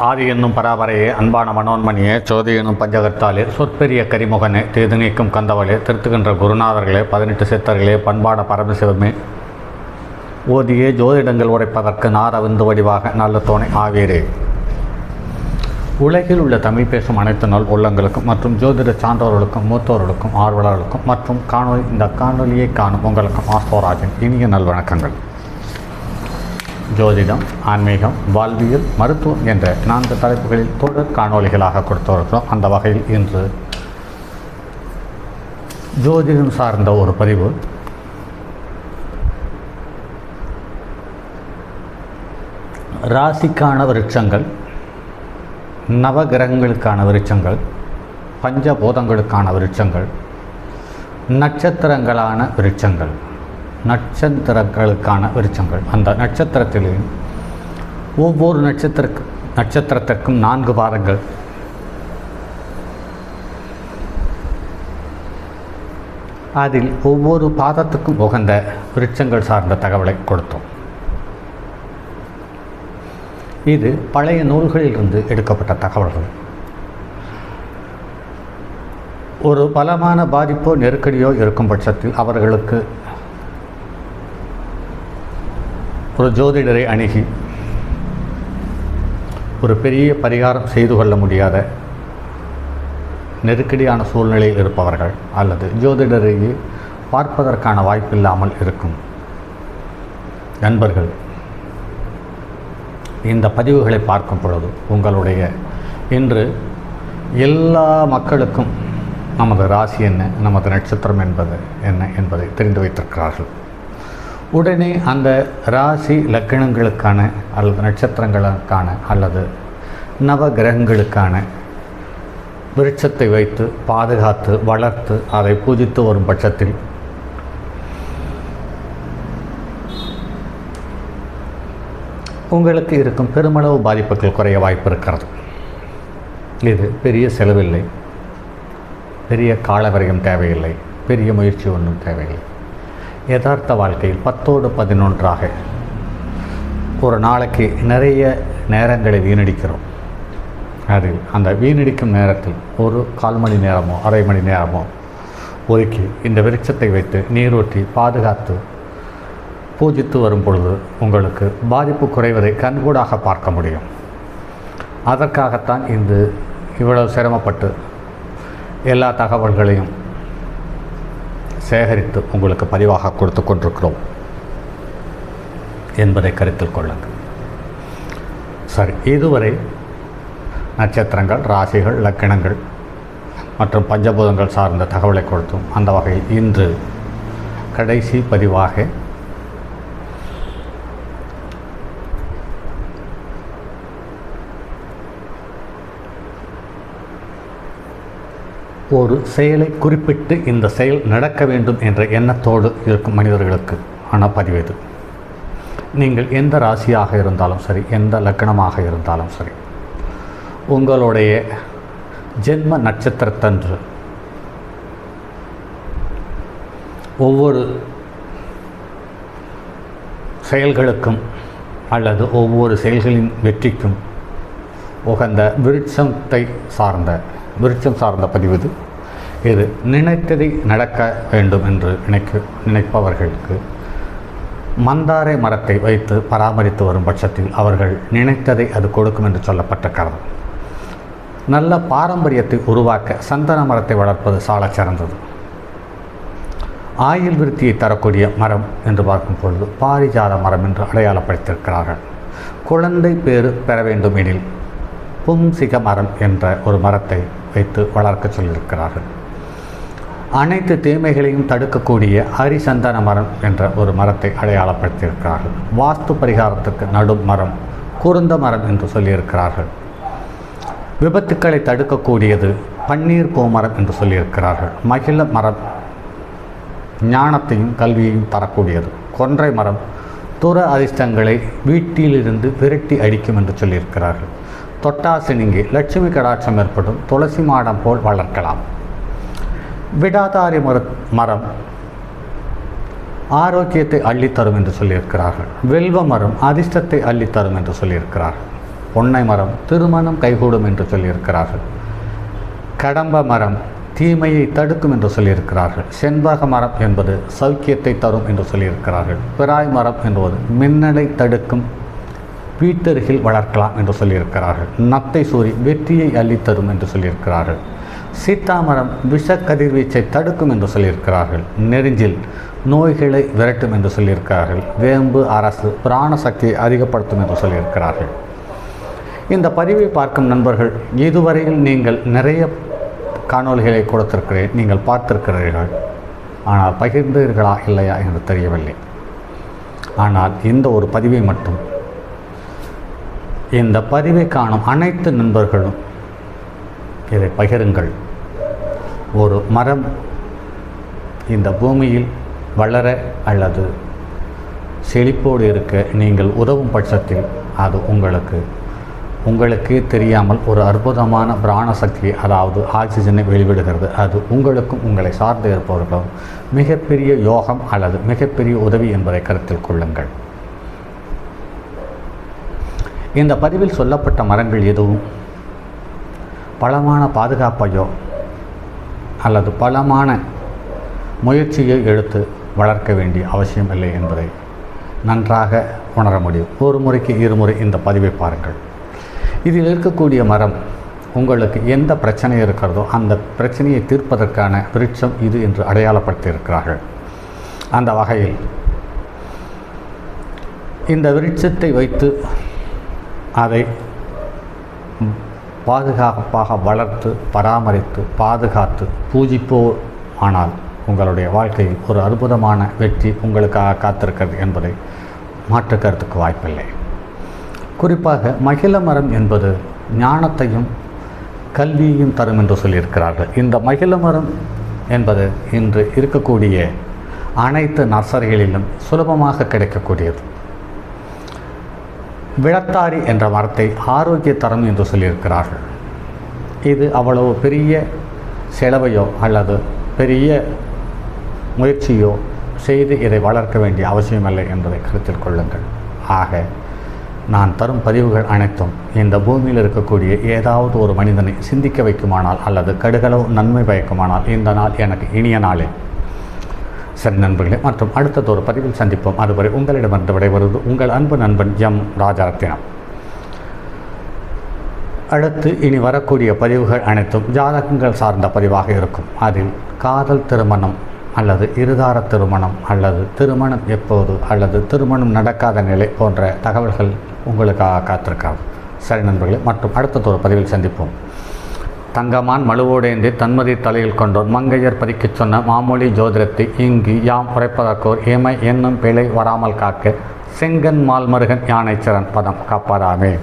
ஆதி என்னும் பராபரையே, அன்பான மனோன்மணியே, சோதி என்னும் பஞ்சகத்தாலே, சொற்பெரிய கரிமுகனே, தீது நீக்கும் கந்தவளே, திருத்துகின்ற குருநாதர்களே, 18 சித்தர்களே, பண்பான பரமசிவமே, ஓதியே ஜோதிடங்கள் உரைப்பதற்கு நாரவிந்து வடிவாக நல்ல தோணை ஆவீரே. உலகில் உள்ள தமிழ் பேசும் அனைத்து நாள் உள்ளங்களுக்கும் மற்றும் ஜோதிட சான்றோர்களுக்கும் மூத்தோர்களுக்கும் ஆர்வலர்களுக்கும் மற்றும் இந்த காணொலியை காணும் உங்களுக்கும் ஆஸ்தோராஜின் இனிய நல்வணக்கங்கள். ஜோதிடம், ஆன்மீகம், வாழ்வியல், மருத்துவம் என்ற 4 தலைப்புகளில் தொடர் காணொலிகளாக கொடுத்து வருகிறோம். அந்த வகையில் இன்று ஜோதிடம் சார்ந்த ஒரு பதிவு. ராசிக்கான விருட்சங்கள், நவகிரகங்களுக்கான விருட்சங்கள், பஞ்சபூதங்களுக்கான விருட்சங்கள், நட்சத்திரங்களுக்கான விருட்சங்கள். அந்த நட்சத்திரத்தில் ஒவ்வொரு நட்சத்திரத்திற்கும் 4 பாதங்கள். அதில் ஒவ்வொரு பாதத்துக்கும் உகந்த விருட்சங்கள் சார்ந்த தகவலை கொடுத்தோம். இது பழைய நூல்களிலிருந்து எடுக்கப்பட்ட தகவல்கள். ஒரு பலமான பாதிப்போ நெருக்கடியோ இருக்கும் பட்சத்தில் அவர்களுக்கு ஒரு ஜோதிடரை அணுகி ஒரு பெரிய பரிகாரம் செய்து கொள்ள முடியாத நெருக்கடியான சூழ்நிலையில் இருப்பவர்கள் அல்லது ஜோதிடரையே பார்ப்பதற்கான வாய்ப்பில்லாமல் இருக்கும் நண்பர்கள் இந்த பதிவுகளை பார்க்கும் பொழுது உங்களுடைய இன்று எல்லா மக்களுக்கும் நமது ராசி என்ன, நமது நட்சத்திரம் என்பது என்ன என்பதை தெரிந்து வைத்திருக்கிறார்கள். உடனே அந்த ராசி லக்கணங்களுக்கான அல்லது நட்சத்திரங்களுக்கான அல்லது நவ கிரகங்களுக்கான விருட்சத்தை வைத்து பாதுகாத்து வளர்த்து அதை பூஜித்து வரும் பட்சத்தில் உங்களுக்கு இருக்கும் பெருமளவு பாதிப்புகள் குறைய வாய்ப்பு இருக்கிறது. இது பெரிய செலவில்லை, பெரிய காலவரையும் தேவையில்லை, பெரிய முயற்சி ஒன்றும் தேவையில்லை. யதார்த்த வாழ்க்கையில் 10ஓடு 11ஆக ஒரு நாளைக்கு நிறைய நேரங்களை வீணடிக்கிறோம். அதில் அந்த வீணடிக்கும் நேரத்தில் ஒரு 1/4 மணி நேரமோ அரை மணி நேரமோ ஒதுக்கி இந்த விருட்சத்தை வைத்து நீரூற்றி பாதுகாத்து பூஜித்து வரும் பொழுது உங்களுக்கு பாதிப்பு குறைவதை கண்கூடாக பார்க்க முடியும். அதற்காகத்தான் இவ்வளவு சிரமப்பட்டு எல்லா தகவல்களையும் சேகரித்து உங்களுக்கு பதிவாக கொடுத்து கொண்டிருக்கிறோம் என்பதை கருத்தில் கொள்ளுங்கள். சரி, இதுவரை நட்சத்திரங்கள், ராசிகள், லக்கணங்கள் மற்றும் பஞ்சபூதங்கள் சார்ந்த தகவலை கொடுத்தோம். அந்த வகையில் இன்று கடைசி பதிவாக ஒரு செயலை குறிப்பிட்டு இந்த செயல் நடக்க வேண்டும் என்ற எண்ணத்தோடு இருக்கும் மனிதர்களுக்கு ஆன பதிவு இது. நீங்கள் எந்த ராசியாக இருந்தாலும் சரி, எந்த லக்கணமாக இருந்தாலும் சரி, உங்களுடைய ஜென்ம நட்சத்திரத்தன்று ஒவ்வொரு செயல்களுக்கும் அல்லது ஒவ்வொரு செயல்களின் வெற்றிக்கும் உகந்த விருட்சம் சார்ந்த பதிவு இது. இது நினைத்ததை நடக்க வேண்டும் என்று நினைப்பவர்களுக்கு மந்தாரை மரத்தை வைத்து பராமரித்து வரும் பட்சத்தில் அவர்கள் நினைத்ததை அது கொடுக்கும் என்று சொல்லப்பட்டிருக்கிறது. நல்ல பாரம்பரியத்தை உருவாக்க சந்தன மரத்தை வளர்ப்பது சாலச் சிறந்தது. ஆயுள் விருத்தியை தரக்கூடிய மரம் என்று பார்க்கும் பொழுது பாரிஜாத மரம் என்று அடையாளப்படுத்தியிருக்கிறார்கள். குழந்தை பேறு பெற வேண்டும் எனில் பும்சிக மரம் என்ற ஒரு மரத்தை வைத்து வளர்க்க சொல்லியிருக்கிறார்கள். அனைத்து தீமைகளையும் தடுக்கக்கூடிய ஹரிசந்தன மரம் என்ற ஒரு மரத்தை அடையாளப்படுத்தியிருக்கிறார்கள். வாஸ்து பரிகாரத்துக்கு நடும் மரம் குருந்த மரம் என்று சொல்லியிருக்கிறார்கள். விபத்துக்களை தடுக்கக்கூடியது பன்னீர் பூ மரம் என்று சொல்லியிருக்கிறார்கள். மகிழ மரம் ஞானத்தையும் கல்வியையும் தரக்கூடியது. கொன்றை மரம் துர அதிர்ஷ்டங்களை வீட்டிலிருந்து விரட்டி அடிக்கும் என்று சொல்லியிருக்கிறார்கள். தொட்டாசு நீங்கி லட்சுமி கடாட்சம் ஏற்படும். துளசி மாடம் போல் வளர்க்கலாம். விடாதாரி மரம் ஆரோக்கியத்தை அள்ளித்தரும் என்று சொல்லியிருக்கிறார்கள். வெல்வ மரம் அதிர்ஷ்டத்தை அள்ளித்தரும் என்று சொல்லியிருக்கிறார்கள். பொன்னை மரம் திருமணம் கைகூடும் என்று சொல்லியிருக்கிறார்கள். கடம்ப மரம் தீமையை தடுக்கும் என்று சொல்லியிருக்கிறார்கள். செண்பக மரம் என்பது சௌக்கியத்தை தரும் என்று சொல்லியிருக்கிறார்கள். பிராய் மரம் என்பது மின்னலை தடுக்கும், வீட்டருகில் வளர்க்கலாம் என்று சொல்லியிருக்கிறார்கள். நத்தை சூரி வெற்றியை அள்ளித்தரும் என்று சொல்லியிருக்கிறார்கள். சீத்தாமரம் விஷ கதிர்வீச்சை தடுக்கும் என்று சொல்லியிருக்கிறார்கள். நெருஞ்சில் நோய்களை விரட்டும் என்று சொல்லியிருக்கிறார்கள். வேம்பு அரசு பிராண சக்தியை அதிகப்படுத்தும் என்று சொல்லியிருக்கிறார்கள். இந்த பதிவை பார்க்கும் நண்பர்கள், இதுவரையில் நீங்கள் நிறைய காணொலிகளை கொடுத்திருக்கிறேன், நீங்கள் பார்த்திருக்கிறீர்கள். ஆனால் பகிர்ந்தீர்களா இல்லையா என்று தெரியவில்லை. ஆனால் இந்த ஒரு பதிவை மட்டும், இந்த பதிவை காணும் அனைத்து நண்பர்களும் இதை பகிருங்கள். ஒரு மரம் இந்த பூமியில் வளர அல்லது செழிப்போடு இருக்க நீங்கள் உதவும் பட்சத்தில் அது உங்களுக்கு தெரியாமல் ஒரு அற்புதமான பிராண சக்தியை, அதாவது ஆக்சிஜனை வெளிவிடுகிறது. அது உங்களுக்கும் உங்களை சார்ந்து இருப்பவர்களும் மிகப்பெரிய யோகம் அல்லது மிகப்பெரிய உதவி என்பதை கருத்தில் கொள்ளுங்கள். இந்த பதிவில் சொல்லப்பட்ட மரங்கள் எதுவும் பலமான பாதுகாப்பையோ அல்லது பலமான முயற்சியை எடுத்து வளர்க்க வேண்டிய அவசியம் இல்லை என்பதை நன்றாக உணர முடியும். ஒரு முறைக்கு இருமுறை இந்த பதிவை பாருங்கள். இதில் இருக்கக்கூடிய மரம் உங்களுக்கு எந்த பிரச்சனை இருக்கிறதோ அந்த பிரச்சனையை தீர்ப்பதற்கான விருட்சம் இது என்று அடையாளப்படுத்தி இருக்கிறார்கள். அந்த வகையில் இந்த விருட்சத்தை வைத்து அதை பாதுகாப்பாக வளர்த்து பராமரித்து பாதுகாத்து பூஜிப்போ ஆனால் உங்களுடைய வாழ்க்கையில் ஒரு அற்புதமான வெற்றி உங்களுக்காக காத்திருக்கிறது என்பதை மாற்று கருத்துக்கு வாய்ப்பில்லை. குறிப்பாக மகிழ மரம் என்பது ஞானத்தையும் கல்வியையும் தரும் என்று சொல்லியிருக்கிறார்கள். இந்த மகிழ மரம் என்பது இன்று இருக்கக்கூடிய அனைத்து நர்சரிகளிலும் சுலபமாக கிடைக்கக்கூடியது. விளத்தாரி என்ற மரத்தை ஆரோக்கிய தரம் என்று சொல்லியிருக்கிறார்கள். இது அவ்வளவு பெரிய செலவையோ அல்லது பெரிய முயற்சியோ செய்து இதை வளர்க்க வேண்டிய அவசியமில்லை என்பதை கருத்தில் கொள்ளுங்கள். ஆக நான் தரும் பதிவுகள் அனைத்தும் இந்த பூமியில் இருக்கக்கூடிய ஏதாவது ஒரு மனிதனை சிந்திக்க வைக்குமானால் அல்லது கடுகளவு நன்மை பயக்குமானால் இந்த நாள் எனக்கு இனிய நாளே. சரி நண்பர்களே, மற்றும் அடுத்தது ஒரு பதிவில் சந்திப்போம். அதுவரை உங்களிடமிருந்து விடைபெறுவது உங்கள் அன்பு நண்பன் எம் ராஜரத்தினம். அடுத்து இனி வரக்கூடிய பதிவுகள் அனைத்தும் ஜாதகங்கள் சார்ந்த பதிவாக இருக்கும். அதில் காதல் திருமணம் அல்லது இருதார திருமணம் அல்லது திருமணம் எப்போது அல்லது திருமணம் நடக்காத நிலை போன்ற தகவல்கள் உங்களுக்காக காத்திருக்காது. சரி நண்பர்களே, மற்றும் அடுத்தது ஒரு பதிவில் சந்திப்போம். தங்கமான் மழுவோடேந்தி தன்மதி தலையில் கொண்டோர் மங்கையர் பதிக்கச் சொன்ன மாமொழி ஜோதிடத்தை இங்கு யாம் உரைப்பதற்கோர் ஏமை என்னும் பிழை வராமல் காக்க செங்கன் மால்மருகன் யானைச்சரன் பதம் காப்பாதாமே.